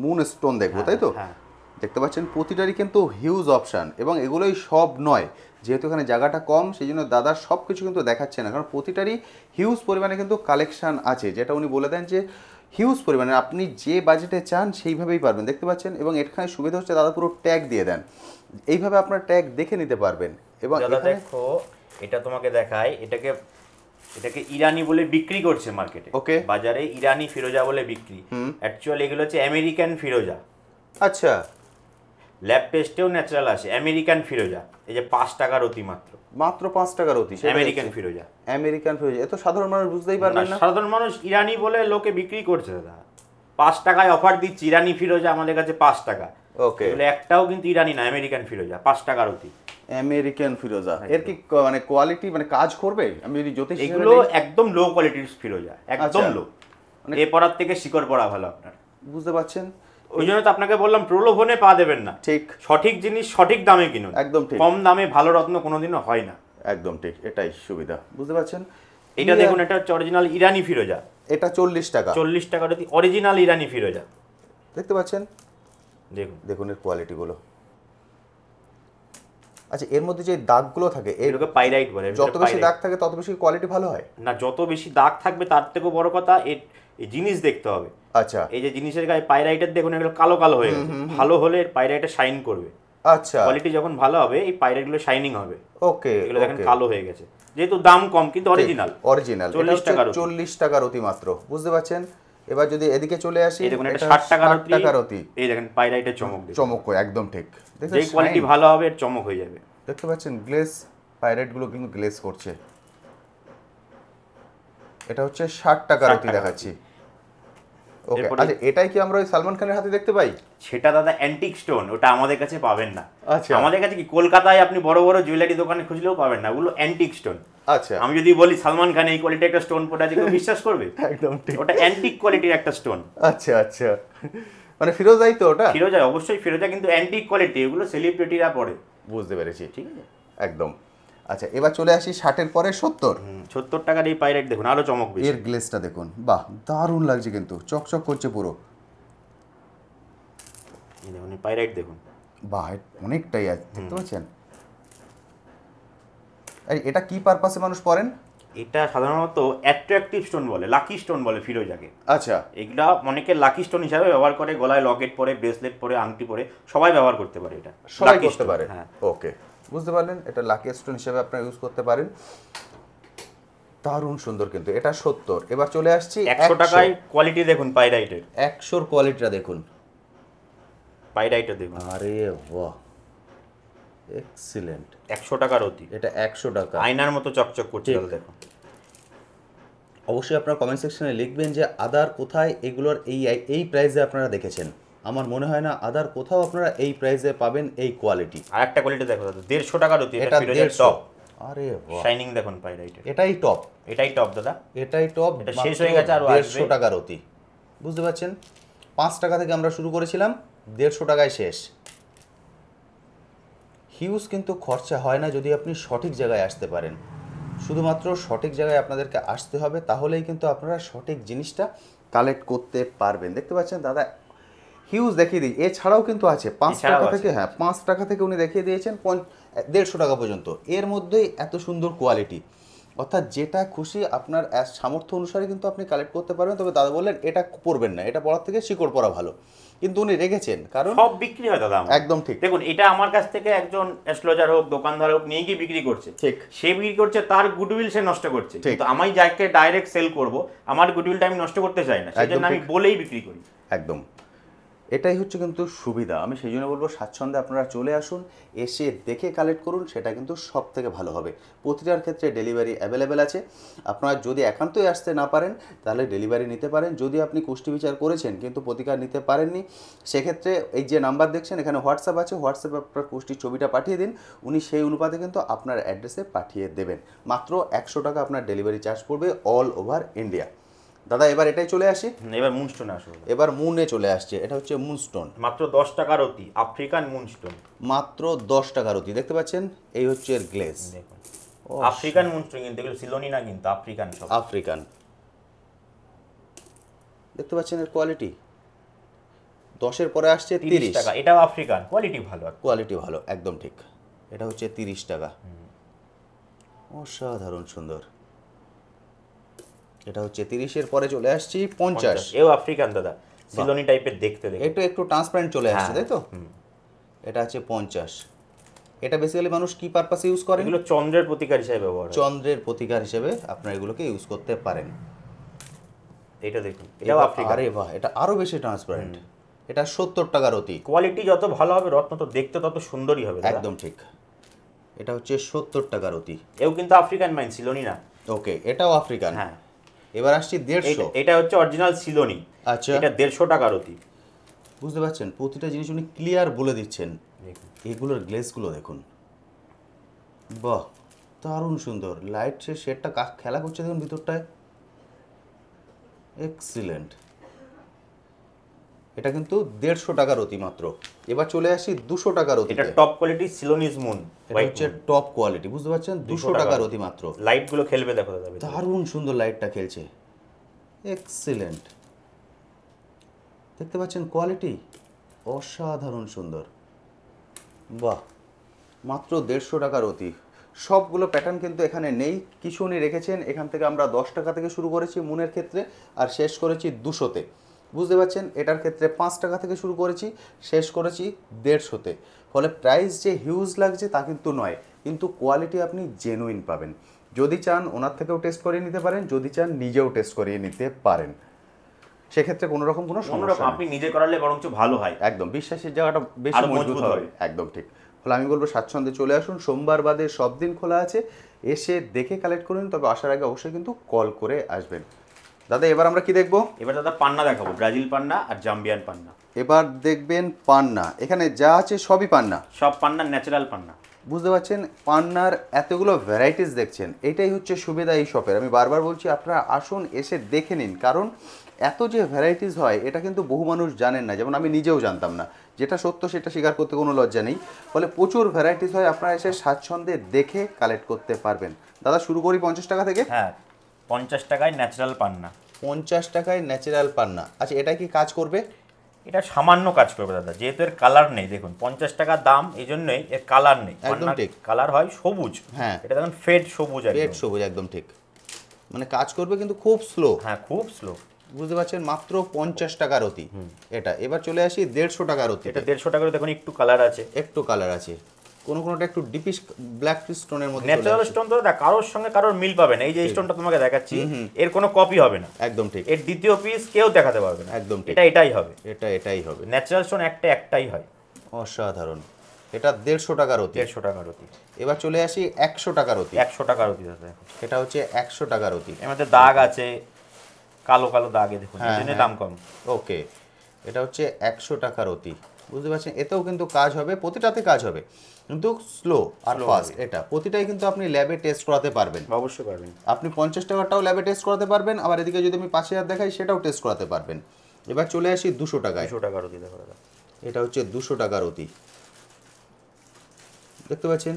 মুন স্টোন দেখব, তাই তো? হ্যাঁ। দেখতে পাচ্ছেন প্রতিটারই কিন্তু হিউজ অপশান, এবং এগুলোই সব নয়, যেহেতু এখানে জায়গাটা কম সেই জন্য দাদার সব কিছু কিন্তু দেখাচ্ছে না, কারণ প্রতিটারই হিউজ পরিমাণে কিন্তু কালেকশান আছে, যেটা উনি বলে দেন যে হিউজ পরিমাণে আপনি যে বাজেটে চান সেইভাবেই পারবেন। দেখতে পাচ্ছেন, এবং এখানে সুবিধা হচ্ছে দাদা পুরো ট্যাগ দিয়ে দেন, এইভাবে আপনার ট্যাগ দেখে নিতে পারবেন। এবং দাদা দেখো, এটা তোমাকে দেখায়, এটাকে ইরানি বলে বিক্রি করছে মার্কেটে, ওকে, বাজারে ইরানি ফিরোজা বলে বিক্রি। অ্যাকচুয়ালি এগুলো হচ্ছে আমেরিকান ফিরোজা। আচ্ছা, ল্যাব টেস্টেও ন্যাচারাল আসে আমেরিকান ফিরোজা। এই যে 5 টাকার অতি মাত্র, মাত্র 5 টাকার অতি আমেরিকান ফিরোজা। আমেরিকান ফিরোজা, এত সাধারণ মানুষ বুঝতেই পারবেন না। সাধারণ মানুষ ইরানি বলে লোকে বিক্রি করছে দাদা, 5 টাকায় অফার দিচ্ছি ইরানি ফিরোজা আমাদের কাছে 5 টাকা। ওকে, এগুলো একটাও কিন্তু ইরানি না, আমেরিকান ফিরোজা, 5 টাকার অতি। আমেরিকান ফিরোজা, এর কি মানে কোয়ালিটি, মানে কাজ করবে? আমি যদি জ্যোতিষ এগুলো একদম লো কোয়ালিটির ফিরোজা, একদম লো, এ পড়ার থেকে শিকড় পড়া ভালো আপনার। বুঝতে পারছেন? ওই জন্য তো আপনাকে বললাম প্রলোভনে পা দেবেন না, ঠিক, সঠিক জিনিস সঠিক দামে কিনুন। একদম ঠিক, কম দামে ভালো রত্ন কোনোদিনও হয় না। একদম ঠিক, এটাই সুবিধা। বুঝতে পারছেন? এটা দেখুন, এটা হচ্ছে অরিজিনাল ইরানি ফিরোজা, এটা 40 টাকা, 40 টাকার অতি অরিজিনাল ইরানি ফিরোজা। দেখতে পাচ্ছেন? দেখুন দেখুন এর কোয়ালিটিগুলো। আচ্ছা, এর মধ্যে যে দাগগুলো থাকে, এগুলোকে পাইরাইট বলে। যত বেশি দাগ থাকে তত বেশি কোয়ালিটি ভালো হয় না, যত বেশি দাগ থাকবে তার থেকেও বড় কথা এই জিনিস দেখতে হবে। আচ্ছা, এই যে জিনিসের গায়ে পাইরাইটের দেখুন এগুলো কালো কালো হয়ে গেছে, ভালো হলে এর পাইরাইটে শাইন করবে। আচ্ছা, কোয়ালিটি যখন ভালো হবে এই পাইরাইট গুলো শাইনিং হবে। ওকে, এগুলো দেখেন কালো হয়ে গেছে, যেহেতু দাম কম কিন্তু অরিজিনাল। 40 টাকার অতি মাত্র। বুঝতে পারছেন? এবার যদি এদিকে চলে আসি, এই দেখুন, এটা 60 টাকার অতি। এই দেখেন পাইরাইটের চমক, চমক, একদম ঠিক। যে কোয়ালিটি ভালো হবে এর চমক হয়ে যাবে। দেখতে পাচ্ছেন গ্লেজ, পাইরাইটগুলো কিন্তু গ্লেজ করছে। এটা হচ্ছে 60 টাকার অতি দেখাচ্ছি। ওকে, আচ্ছা, এটাই কি আমরা ওই সালমান খানের হাতে দেখতে পাই? সেটা দাদা অ্যান্টিক স্টোন, ওটা আমাদের কাছে পাবেন না। আচ্ছা, আমাদের কাছে কি কলকাতায় আপনি বড় বড় জুয়েলারি দোকানে খুঁজলেও পাবেন না, ওগুলো অ্যান্টিক স্টোন। আচ্ছা, আমি যদি বলি সালমান খান এই কোয়ালিটির একটা স্টোন পরে আছে, কেউ বিশ্বাস করবে? একদম ঠিক, ওটা অ্যান্টিক কোয়ালিটির একটা স্টোন। আচ্ছা আচ্ছা, মানে ফিরোজাই তো ওটা? ফিরোজা, অবশ্যই ফিরোজা, কিন্তু অ্যান্টিক কোয়ালিটি, এগুলো সেলিব্রিটিরা পরে। বুঝতে পেরেছি, ঠিক আছে, একদম। আচ্ছা, এবার চলে আসি 60-এর পরে 70। 70 টাকার এই পাইরাইট দেখুন, আরো চমক বেশি। এর গ্লেজটা দেখুন, বাহ, দারুণ লাগছে, কিন্তু চকচক করছে পুরো। এই দেখুন এই পাইরাইট দেখুন, বাহ, অনেকটাই আছে, দেখতে পাচ্ছেন? এটা কি পারপাসে মানুষ পড়েন? এটা সাধারণত অ্যাট্রাকটিভ স্টোন বলে, লাকি স্টোন বলে ফিরোজাকে। আচ্ছা, এগুলা অনেকে লাকি স্টোন হিসাবে ব্যবহার করে, গলায় লকেট পরে, ব্রেসলেট পরে, আংটি পরে, সবাই ব্যবহার করতে পারে। এটা সবাই করতে পারে, হ্যাঁ। ওকে, বুঝতে পারলেন? এটা লাকি স্টোন হিসেবে আপনারা ইউজ করতে পারেন। দারুণ সুন্দর, কিন্তু এটা 70। এবার চলে আসছি 100 টাকায় কোয়ালিটি দেখুন পাইরাইটের, 100-র কোয়ালিটিটা দেখুন, পাইরাইটের দেখুন, আরে বাহ, এক্সিলেন্ট। 100 টাকার অতি, এটা 100 টাকা, আয়নার মতো চকচক করছে। দেখুন, অবশ্যই আপনারা কমেন্ট সেকশনে লিখবেন যে আদার কোথায় এগুলোর এই প্রাইসে আপনারা দেখেছেন। আমার মনে হয় না আদার কোথাও আপনারা এই প্রাইসে পাবেন এই কোয়ালিটি। আর একটা কোয়ালিটি দেখো দাদা, 150 টাকার অতি, এটা ফিরোজার টপ। আরে বাহ, শাইনিং দেখুন পাইরাইটের, এটাই টপ, এটাই টপ দাদা, এটাই টপ। এটা শেষ হয়ে গেছে, আর 150 টাকার অতি। বুঝতে পারছেন? 5 টাকা থেকে আমরা শুরু করেছিলাম, 150 টাকায় শেষ। হিউজ কিন্তু খরচা হয় না যদি আপনি সঠিক জায়গায় আসতে পারেন। শুধুমাত্র সঠিক জায়গায় আপনাদেরকে আসতে হবে, তাহলেই কিন্তু আপনারা সঠিক জিনিসটা কালেক্ট করতে পারবেন। দেখতে পাচ্ছেন দাদা হিউজ দেখিয়ে দিই, এছাড়াও কিন্তু আছে 5 টাকা থেকে, হ্যাঁ 5 টাকা থেকে উনি দেখিয়ে দিয়েছেন 150 টাকা পর্যন্ত। এর মধ্যেই এত সুন্দর কোয়ালিটি, অর্থাৎ যেটা খুশি আপনার সামর্থ্য অনুসারে কিন্তু আপনি কালেক্ট করতে পারবেন। তবে দাদা বললেন এটা পরবেন না, এটা পরার থেকে শিকড় পরা ভালো, কিন্তু উনি রেখেছেন, কারণ সব বিক্রি হয় দাদা। একদম ঠিক। দেখুন, এটা আমার কাছ থেকে একজন অ্যাস্ট্রোলজার হোক, দোকানদার হোক, নিয়ে গিয়ে বিক্রি করছে, ঠিক, সে বিক্রি করছে, তার গুডউইল সে নষ্ট করছে। কিন্তু আমি যাকে ডাইরেক্ট সেল করব, আমার গুডউইলটা আমি নষ্ট করতে চাই না, সেজন্য আমি বলেই বিক্রি করি। একদম। এটাই হচ্ছে কিন্তু সুবিধা। আমি সেই জন্য বলবো স্বাচ্ছন্দ্যে আপনারা চলে আসুন, এসে দেখে কালেক্ট করুন, সেটা কিন্তু সব থেকে ভালো হবে। প্রতিটার ক্ষেত্রে ডেলিভারি অ্যাভেলেবেল আছে। আপনারা যদি একান্তই আসতে না পারেন তাহলে ডেলিভারি নিতে পারেন। যদি আপনি কুষ্টি বিচার করেছেন কিন্তু প্রতিকার নিতে পারেননি, সেক্ষেত্রে এই যে নাম্বার দেখছেন এখানে হোয়াটসঅ্যাপ আছে, হোয়াটসঅ্যাপে আপনার কুষ্টির ছবিটা পাঠিয়ে দিন, উনি সেই অনুপাতে কিন্তু আপনার অ্যাড্রেসে পাঠিয়ে দেবেন। মাত্র 100 টাকা আপনার ডেলিভারি চার্জ পড়বে অল ওভার ইন্ডিয়া। দাদা এবার এটাই চলে আসি, এবার মুনস্টোনে আসো। এবার মুনে চলে আসছে। এটা হচ্ছে মুনস্টোন, মাত্র 10 টাকার অতি, আফ্রিকান মুনস্টোন, মাত্র 10 টাকার অতি। দেখতে পাচ্ছেন এই হচ্ছে এর গ্লেজ, দেখুন আফ্রিকান মুনস্টোন, কিন্তু এগুলো সিলোনি না, কিন্তু আফ্রিকান সব। আফ্রিকান। দেখতে পাচ্ছেন এর কোয়ালিটি, 10-এর পরে আসছে 30 টাকা। এটাও আফ্রিকান, কোয়ালিটি ভালো, কোয়ালিটি ভালো, একদম ঠিক। এটা হচ্ছে 30 টাকা, অসাধারণ সুন্দর। এটা হচ্ছে 30-এর পরে চলে আসছি 50। এও আফ্রিকান দাদা, সিলোনি টাইপের দেখতে, একটু একটু ট্রান্সপারেন্ট চলে আসছে, তাই তো? এটা আছে 50। এটা বেসিক্যালি মানুষ কি পারপাসে ইউজ করে? এগুলো চন্দ্রের প্রতিকার হিসেবে ব্যবহার হয়। চন্দ্রের প্রতিকার হিসেবে আপনারা এগুলোকে ইউজ করতে পারেন। এটা দেখুন, এটাও আফ্রিকান। আরে বাহ, এটা আরো বেশি ট্রান্সপারেন্ট। এটা 70 টাকার অতি। কোয়ালিটি যত ভালো হবে রত্ন তো দেখতে তত সুন্দরই হবে। একদম ঠিক। এটা হচ্ছে 70 টাকার অতি। এও কিন্তু আফ্রিকান মাইন, সিলোনি না। ওকে, এটাও আফ্রিকান। হ্যাঁ, এবার আসছি 150। এটা হচ্ছে অরিজিনাল সিলোনি। আচ্ছা, এটা 150 টাকার অতি। বুঝতে পারছেন, প্রতিটা জিনিস উনি ক্লিয়ার বলে দিচ্ছেন। এগুলোর গ্লেজগুলো দেখুন, বাহ দারুণ সুন্দর। লাইট শেডটা খেলা করছে দেখুন ভিতরটায়, এক্সিলেন্ট। এটা কিন্তু 150 টাকার অতি মাত্র। এবার চলে আসি 200 টাকার অতি। এটা টপ কোয়ালিটি সিলোনিজ মুন, এটা হচ্ছে টপ কোয়ালিটি, বুঝতে পারছেন, 200 টাকার অতি মাত্র। লাইট গুলো খেলবে দেখো দাদা, দারুণ সুন্দর লাইটটা খেলছে, এক্সিলেন্ট। দেখতে পাচ্ছেন কোয়ালিটি, অসাধারণ সুন্দর, বাহ। মাত্র 150 টাকার অতি। সবগুলো প্যাটার্ন কিন্তু এখানে নেই, কিছু উনি রেখেছেন। এখান থেকে আমরা 10 টাকা থেকে শুরু করেছি মুনের ক্ষেত্রে, আর শেষ করেছি 200-তে। বুঝতে পারছেন, এটার ক্ষেত্রে 5 টাকা থেকে শুরু করেছি, শেষ করেছি 150-তে। ফলে প্রাইস যে হিউজ লাগছে তা কিন্তু নয়, কিন্তু কোয়ালিটি আপনি জেনুইন পাবেন। যদি চান ওনার থেকেও টেস্ট করিয়ে নিতে পারেন, যদি চান নিজেও টেস্ট করিয়ে নিতে পারেন। সেক্ষেত্রে কোনো রকম কোনো সমস্যা আপনি নিজে করালে বরঞ্চ ভালো হয়, একদম বিশ্বাসের জায়গাটা বেশি মজবুত হবে। একদম ঠিক। ফলে আমি বলবো স্বাচ্ছন্দ্যে চলে আসুন, সোমবার বাদে সব দিন খোলা আছে, এসে দেখে কালেক্ট করুন। তবে আসার আগে অবশ্যই কিন্তু কল করে আসবেন। দাদা এবার আমরা কি দেখবো? এবার দাদা পান্না দেখাবো, ব্রাজিল পান্না আর জাম্বিয়ান পান্না। এবার দেখবেন পান্না। এখানে যা আছে সবই পান্না, সব পান্না, ন্যাচারাল পান্না। বুঝতে পারছেন, পান্নার এতগুলো ভ্যারাইটিস দেখছেন, এটাই হচ্ছে সুবিধা এই শপের। আমি বারবার বলছি আপনারা আসুন, এসে দেখে নিন, কারণ এত যে ভ্যারাইটিস হয় এটা কিন্তু বহু মানুষ জানেন না, যেমন আমি নিজেও জানতাম না। যেটা সত্য সেটা স্বীকার করতে কোনো লজ্জা নেই। ফলে প্রচুর ভ্যারাইটিস হয়, আপনারা এসে স্বাচ্ছন্দ্যে দেখে কালেক্ট করতে পারবেন। দাদা শুরু করি 50 টাকা থেকে। হ্যাঁ, 50 টাকায় ন্যাচারাল পান্না। 50 টাকায় ন্যাচারাল পান্না। আচ্ছা, এটা কি কাজ করবে? এটা সামান্য কাজ করবে দাদা, যেহেতু এর কালার নেই। দেখুন 50 টাকা দাম, এই জন্যই এর কালার নেই। একদম ঠিক। কালার হয় সবুজ। হ্যাঁ, এটা দেখুন ফেড সবুজ, ফেড সবুজ, একদম ঠিক। মানে কাজ করবে কিন্তু খুব স্লো। হ্যাঁ, খুব স্লো। বুঝতে পারছেন, মাত্র 50 টাকার অতি এটা। এবার চলে আসি 150 টাকার অতি। এটা 150 টাকার, দেখুন একটু কালার আছে, একটু কালার আছে, কোনোটা একটু ডিপিশ ব্ল্যাক স্টোনের মধ্যে। ন্যাচারাল স্টোন তো দাদা কারোর সঙ্গে কারোর মিল পাবে না। এই যে স্টোনটা তোমাকে দেখাচ্ছি, এর কোনো কপি হবে না। একদম ঠিক। এর দ্বিতীয় পিস কেউ দেখাতে পারবে না। একদম ঠিক। এটাই হবে। এটাই হবে। ন্যাচারাল স্টোন একটাই হয়। অসাধারণ। এটা 150 টাকার অতি। 150 টাকার অতি। এবার চলে আসি 100 টাকার অতি। 100 টাকার অতি দাদা। এটা হচ্ছে 100 টাকার অতি। এর মধ্যে দাগ আছে, কালো কালো দাগে, দেখুন এই জন্য দাম কম। ওকে, এটা হচ্ছে 100 টাকার অতি। বুঝতে পারছেন, এতেও কিন্তু কাজ হবে, প্রতিটাতে কাজ হবে, কিন্তু স্লো আর ফাস্ট। এটা প্রতিটাই কিন্তু আপনি ল্যাবে টেস্ট করাতে পারবেন। অবশ্যই পারবেন। আপনি 50 টাকারটাও ল্যাবে টেস্ট করাতে পারবেন, আবার এদিকে যদি আমি 5000 দেখাই সেটাও টেস্ট করাতে পারবেন। এবার চলে আসি 200 টাকায়। 200 টাকার অতি দেখো দাদা। এটা হচ্ছে 200 টাকার অতি। দেখতে পাচ্ছেন,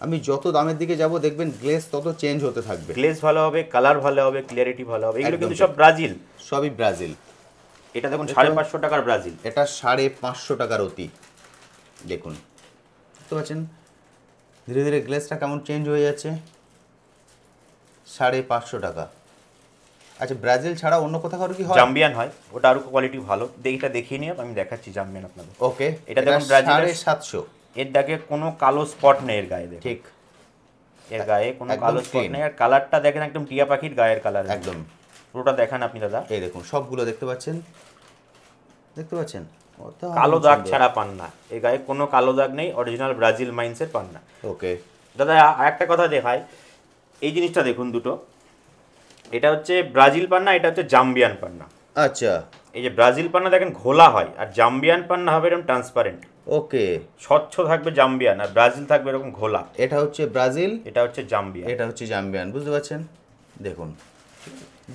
আমি যত দামের দিকে যাব দেখবেন গ্লেজ তত চেঞ্জ হতে থাকবে। গ্লেজ ভালো হবে, কালার ভালো হবে, ক্লিয়ারিটি ভালো হবে। এগুলো কিন্তু সব ব্রাজিল, সবই ব্রাজিল। এটা দেখুন 550 টাকার ব্রাজিল। এটা 550 টাকার অতি। দেখুন, বুঝতে পারছেন ধীরে ধীরে গ্লেজটা কেমন চেঞ্জ হয়ে যাচ্ছে। 550 টাকা। আচ্ছা, ব্রাজিল ছাড়া অন্য কোথাও কি হয়? জাম্বিয়ান হয়, ওটা আরো কোয়ালিটি ভালো। এটা দেখিয়ে নিয়ে আমি দেখাচ্ছি জাম্বিয়ান আপনাদের। ওকে, এটা দেখুন ব্রাজিলের 750। এর দাগে কোনো কালো স্পট নেই এর গায়ে, দেখুন ঠিক, এর গায়ে কোনো কালো স্পট নেই। আর কালারটা দেখেন একদম টিয়া পাখির গায়ের কালার, একদম পুরোটা দেখান আপনি দাদা। এই দেখুন সবগুলো দেখতে পাচ্ছেন, দেখতে পাচ্ছেন কালো দাগ ছাড়া পান্না, এই গায়ে কোনো কালো দাগ নেই, অরিজিনাল ব্রাজিল মাইন্সের পান্না। ওকে দাদা একটা কথা দেখাই, এই জিনিসটা দেখুন দুটো, এটা হচ্ছে ব্রাজিল পান্না, এটা হচ্ছে জাম্বিয়ান পান্না। আচ্ছা, এই যে ব্রাজিল পান্না দেখেন ঘোলা হয়, আর জাম্বিয়ান পান্না হবে এরকম ট্রান্সপারেন্ট, ওকে, স্বচ্ছ থাকবে জাম্বিয়ান, আর ব্রাজিল থাকবে এরকম ঘোলা। এটা হচ্ছে ব্রাজিল, এটা হচ্ছে জাম্বিয়ান, এটা হচ্ছে জাম্বিয়ান, বুঝতে পারছেন? দেখুন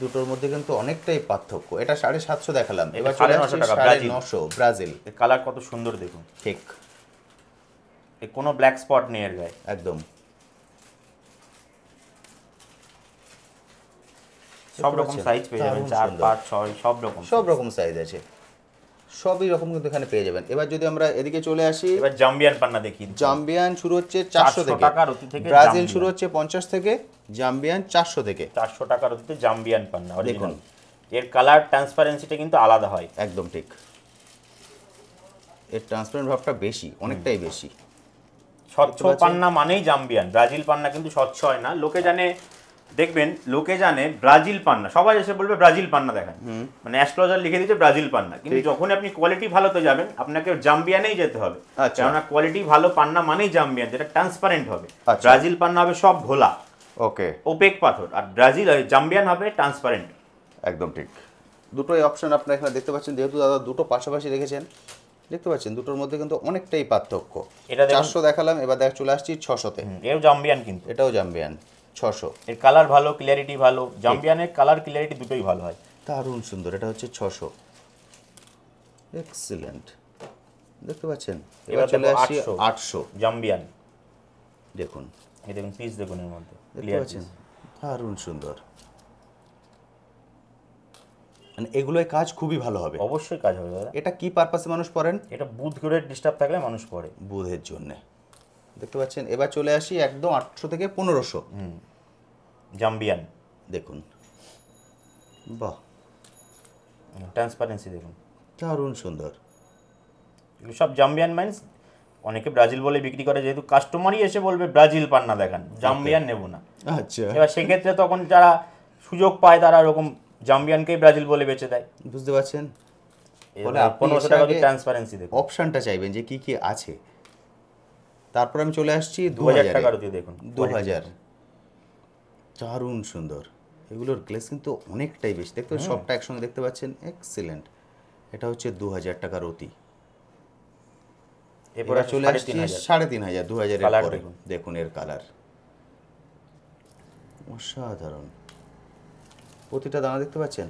দুটোর মধ্যে কিন্তু অনেকটাই পার্থক্য। এটা 750 দেখালাম, এবার চলে আসছে 950 ব্রাজিল। এর কালার কত সুন্দর দেখুন, ঠিক, এর কোনো ব্ল্যাক স্পট নেই এর গায়ে একদম। সব রকম সাইজ পেয়ে যাবেন, 4, 5, 6 সব রকম সাইজ আছে, সবই রকম কিন্তু এখানে পেয়ে যাবেন। এবার যদি আমরা এদিকে চলে আসি, এবার জাম্বিয়ান পান্না দেখি। জাম্বিয়ান শুরু হচ্ছে 400 থেকে, টাকার অতি থেকে ব্রাজিল শুরু হচ্ছে 50 থেকে, জাম্বিয়ান 400 থেকে। 400 টাকার অতিতে জাম্বিয়ান পান্না অরিজিনাল। এর কালার ট্রান্সপারেন্সিটা কিন্তু আলাদা হয়, একদম ঠিক, এর ট্রান্সপারেন্ট ভাবটা বেশি, অনেকটাই বেশি। স্বচ্ছ পান্না মানেই জাম্বিয়ান, ব্রাজিল পান্না কিন্তু স্বচ্ছ হয় না। লোকে জানে, দেখবেন লোকে জানে ব্রাজিল পান্না, সবাই এসে বলবে ব্রাজিল পান্না দেখান, মানে অ্যাস্ট্রোলজার লিখে দিচ্ছে ব্রাজিল পান্না, কিন্তু যখন আপনি কোয়ালিটি ভালোতে যাবেন আপনাকে জাম্বিয়ানেই যেতে হবে। কেননা কোয়ালিটি ভালো পান্না মানেই জাম্বিয়ান, যেটা ট্রান্সপারেন্ট হবে। ব্রাজিল পান্না হবে সব ঘোলা, ওকে, ওপেক পাথর, আর ব্রাজিল জাম্বিয়ান হবে ট্রান্সপারেন্ট। একদম ঠিক, দুটোই অপশন আপনারা এখানে দেখতে পাচ্ছেন। যেহেতু দাদা দুটো পাশাপাশি রেখেছেন, দেখতে পাচ্ছেন দুটোর মধ্যে কিন্তু অনেকটাই পার্থক্য। এটা 400 দেখালাম, এবার চলে আসছি 600-তে। এও জাম্বিয়ান, কিন্তু এটাও জাম্বিয়ান 600। এর কালার ভালো, ক্লিয়ারিটি ভালো, জাম্বিয়ানের কালার ক্লিয়ারিটি দুটোই ভালো হয়। দারুণ সুন্দর, এটা হচ্ছে 600, এক্সিলেন্ট, দেখতে পাচ্ছেন। এবার চলে আসছি 800 জাম্বিয়ান, দেখুন, এই দেখুন পিস দেখুন, এর মধ্যে দেখতে পাচ্ছেন, দারুণ সুন্দর। মানে এগুলোয় কাজ খুবই ভালো হবে, অবশ্যই কাজ হবে দাদা। এটা কি পারপাসে মানুষ পড়েন? এটা বুধ গ্রহের ডিস্টার্ব থাকলে মানুষ পড়ে, বুধের জন্য, দেখতে পাচ্ছেন। এবার চলে আসি একদম 800 থেকে 1500 জাম্বিয়ান, দেখুন, বাহ, ট্রান্সপারেন্সি দেখুন, দারুণ সুন্দর। এগুলো সব জাম্বিয়ান মাইন্স। অনেকে ব্রাজিল বলে বিক্রি করে, যেহেতু কাস্টমারই এসে বলবে ব্রাজিল পান্না দেখান, জাম্বিয়ান নেব না। আচ্ছা, এবার সেক্ষেত্রে তখন যারা সুযোগ পায় তারা এরকম জাম্বিয়ানকেই ব্রাজিল বলে বেচে দেয়, বুঝতে পারছেন? বলে 1500 টাকা দিয়ে ট্রান্সপারেন্সি দেখুন, অপশনটা চাইবেন যে কি কি আছে। তারপর আমি চলে আসছি 2000 টাকার দিয়ে দেখুন, 2000, দারুণ সুন্দর। এগুলোর গ্লেস কিন্তু অনেকটাই বেশি, দেখতে সবটা একসঙ্গে দেখতে পাচ্ছেন, এক্সিলেন্ট। এটা হচ্ছে 2000 টাকার অতি। এবার চলে আসছি 3500, 2000 এর পরে দেখুন এর কালার অসাধারণ। প্রতিটা দানা দেখতে পাচ্ছেন,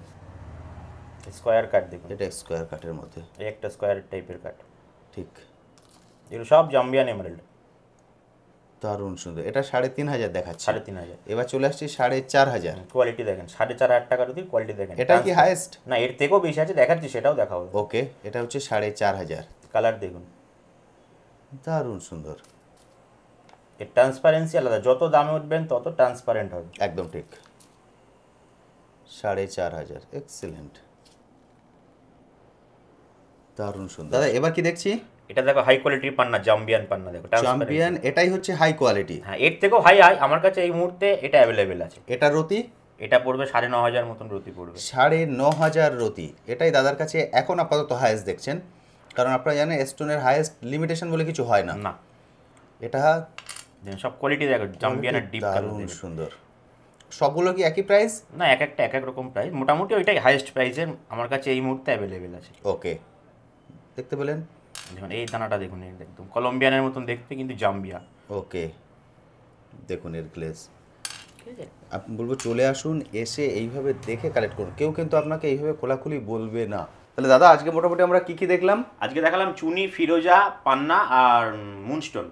স্কয়ার কাট দেখুন, এটা স্কয়ার কাটের মধ্যে, এই একটা স্কয়ার টাইপের কাট, ঠিক। এগুলো সব জাম্বিয়ান এমারেল্ড, দারুণ সুন্দর। এটা 3500 দেখাচ্ছে, 3500। এবার চলে আসছি 4500। কোয়ালিটি দেখেন, 4500 টাকার অতি কোয়ালিটি দেখেন। এটা কি হাইয়েস্ট? না, এর থেকেও বেশি আছে, দেখাচ্ছি সেটাও দেখাবো। ওকে, এটা হচ্ছে 4500, কালার দেখুন, দারুণ সুন্দর। এর ট্রান্সপারেন্সি আলাদা, যত দামে উঠবেন তত ট্রান্সপারেন্ট হবে, একদম ঠিক। 4500, এক্সিলেন্ট, দারুণ সুন্দর। দাদা এবার কি দেখছি? এটা দেখো হাই কোয়ালিটির পান্না, জাম্বিয়ান পান্না দেখো, জাম্বিয়ান, এটাই হচ্ছে হাই কোয়ালিটি। হ্যাঁ, এর থেকেও হাই আমার কাছে এই মুহূর্তে এটা অ্যাভেলেবেল আছে। এটা রতি, এটা পড়বে 9500 মতন রতি পড়বে, 9500 রতি। এটাই দাদার কাছে এখন আপাতত হাইয়েস্ট দেখছেন, কারণ আপনারা জানেন স্টোনের হাইয়েস্ট লিমিটেশন বলে কিছু হয় না। না, এটা সব কোয়ালিটি দেখো, জাম্বিয়ানের ডিপ কালার দারুণ সুন্দর। সবগুলো কি একই প্রাইস? না, এক একটা এক এক রকম প্রাইস, মোটামুটি ওইটাই হাইয়েস্ট প্রাইসের আমার কাছে এই মুহূর্তে অ্যাভেলেবেল আছে। ওকে, দেখতে পেলেন? দেখুন এই দানাটা দেখুন, একদম কলম্বিয়ানের মতন দেখতে, কিন্তু জাম্বিয়া। ওকে, দেখুন এর গ্লেজ। আপনি বলবো চলে আসুন, এসে এইভাবে দেখে কালেক্ট করুন, কেউ কিন্তু আপনাকে এইভাবে খোলাখুলি বলবে না। তাহলে দাদা আজকে মোটামুটি আমরা কি কি দেখলাম? আজকে দেখালাম চুনি, ফিরোজা, পান্না আর মুনস্টোন।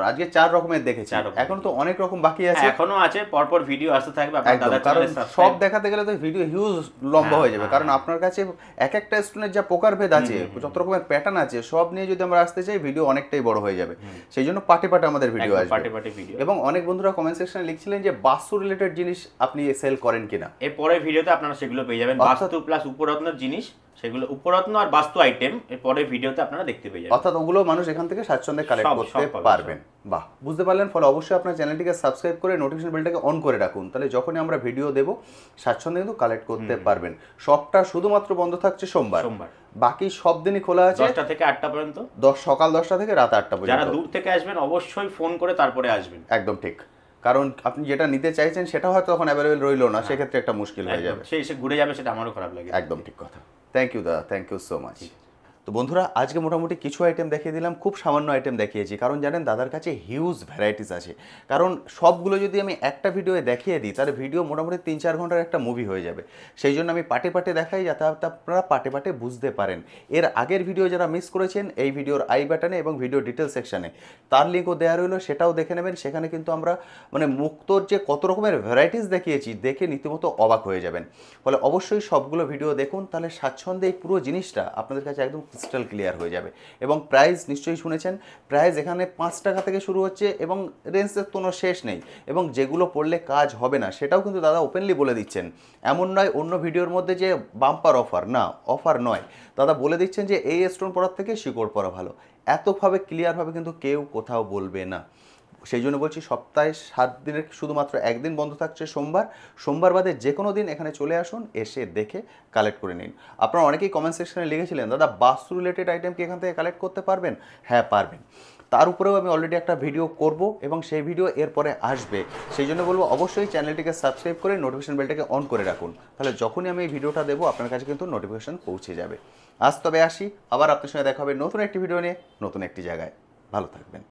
আজকে 4 রকমের দেখেছি, এখন তো অনেক রকম বাকি আছে। এখনো আছে, পরপর ভিডিও আসতে থাকবে আপনার দাদা, কারণ সব দেখাতে গেলে তো ভিডিও হিউজ লম্বা হয়ে যাবে। কারণ আপনার কাছে এক একটা স্টোনের যা প্রকারভেদ আছে, যত রকমের প্যাটার্ন আছে, সব নিয়ে যদি আমরা আসতে চাই ভিডিও অনেকটাই বড় হয়ে যাবে। সেই জন্য পাটে পাটে আমাদের ভিডিও আসবে, পাটে পাটে ভিডিও। এবং অনেক বন্ধুরা কমেন্ট সেকশনে লিখছিলেন যে বাস্তু রিলেটেড জিনিস আপনি সেল করেন কিনা। এর পরের ভিডিওতে আপনারা সেগুলো পেয়ে যাবেন, বাস্তু প্লাস উপরত্নের জিনিস সেগুলো উপরত্ন আর বাস্তু আইটেম এর পরের ভিডিওতে আপনারা দেখতে পেয়ে যাবেন। অর্থাৎ ওগুলো মানুষ এখান থেকে স্বাচ্ছন্দ্যে কালেক্ট করতে পারবেন। বাহ, বুঝতে পারলেন। ফলে অবশ্যই আপনার চ্যানেলটিকে সাবস্ক্রাইব করে নোটিফিকেশন বেলটাকে অন করে রাখুন, তাহলে যখনই আমরা ভিডিও দেব স্বাচ্ছন্দ্যে কিন্তু কালেক্ট করতে পারবেন। শপটা শুধুমাত্র বন্ধ থাকছে সোমবার, বাকি সব দিনই খোলা আছে 10টা থেকে 8টা পর্যন্ত, সকাল 10টা থেকে রাত 8টা পর্যন্ত। যারা দূর থেকে আসবেন অবশ্যই ফোন করে তারপরে আসবেন। একদম ঠিক, কারণ আপনি যেটা নিতে চাইছেন সেটা হয়তো তখন অ্যাভেলেবেল রইলো না, সেক্ষেত্রে একটা মুশকিল হয়ে যাবে, সে এসে ঘুরে যাবে, সেটা আমারও খারাপ লাগে। একদম ঠিক কথা। থ্যাংক ইউ দাদা, থ্যাংক ইউ সো মাচ। তো বন্ধুরা, আজকে মোটামুটি কিছু আইটেম দেখিয়ে দিলাম, খুব সামান্য আইটেম দেখিয়েছি, কারণ জানেন দাদার কাছে হিউজ ভ্যারাইটিস আছে। কারণ সবগুলো যদি আমি একটা ভিডিওয়ে দেখিয়ে দিই তাহলে ভিডিও মোটামুটি 3-4 ঘন্টার একটা মুভি হয়ে যাবে। সেই জন্য আমি পাটে পাটে দেখাই, যাতে আপনারা পাটে পাটে বুঝতে পারেন। এর আগের ভিডিও যারা মিস করেছেন, এই ভিডিওর আই বাটনে এবং ভিডিও ডিটেল সেকশানে তার লিঙ্কও দেওয়া রইলো, সেটাও দেখে নেবেন। সেখানে কিন্তু আমরা মানে মুক্তোর যে কত রকমের ভ্যারাইটিস দেখিয়েছি, দেখে রীতিমতো অবাক হয়ে যাবেন। ফলে অবশ্যই সবগুলো ভিডিও দেখুন, তাহলে স্বাচ্ছন্দ্যে এই পুরো জিনিসটা আপনাদের কাছে একদম ক্রিস্টাল ক্লিয়ার হয়ে যাবে। এবং প্রাইস নিশ্চয়ই শুনেছেন, প্রাইস এখানে 5 টাকা থেকে শুরু হচ্ছে এবং রেঞ্জের কোনো শেষ নেই। এবং যেগুলো পড়লে কাজ হবে না সেটাও কিন্তু দাদা ওপেনলি বলে দিচ্ছেন। এমন নয় অন্য ভিডিওর মধ্যে যে বাম্পার অফার, না, অফার নয়, দাদা বলে দিচ্ছেন যে এই স্টোন পড়ার থেকে শিকড় পড়া ভালো। এতভাবে ক্লিয়ারভাবে কিন্তু কেউ কোথাও বলবে না। সেই জন্য বলছি, সপ্তাহে 7 দিনের শুধুমাত্র একদিন বন্ধ থাকছে সোমবার। সোমবার বাদে যে কোনো দিন এখানে চলে আসুন, এসে দেখে কালেক্ট করে নিন। আপনারা অনেকেই কমেন্ট সেকশনে লিখেছিলেন, দাদা বাস্তু রিলেটেড আইটেম কি এখান থেকে কালেক্ট করতে পারবেন? হ্যাঁ পারবেন। তার উপরেও আমি অলরেডি একটা ভিডিও করব এবং সেই ভিডিও এরপরে আসবে। সেই জন্য বলবো অবশ্যই চ্যানেলটিকে সাবস্ক্রাইব করে নোটিফিকেশন বেলটাকে অন করে রাখুন, তাহলে যখনই আমি এই ভিডিওটা দেবো আপনার কাছে কিন্তু নোটিফিকেশন পৌঁছে যাবে। আজ তবে আসি, আবার আপনার সঙ্গে দেখা হবে নতুন একটি ভিডিও নিয়ে, নতুন একটি জায়গায়। ভালো থাকবেন।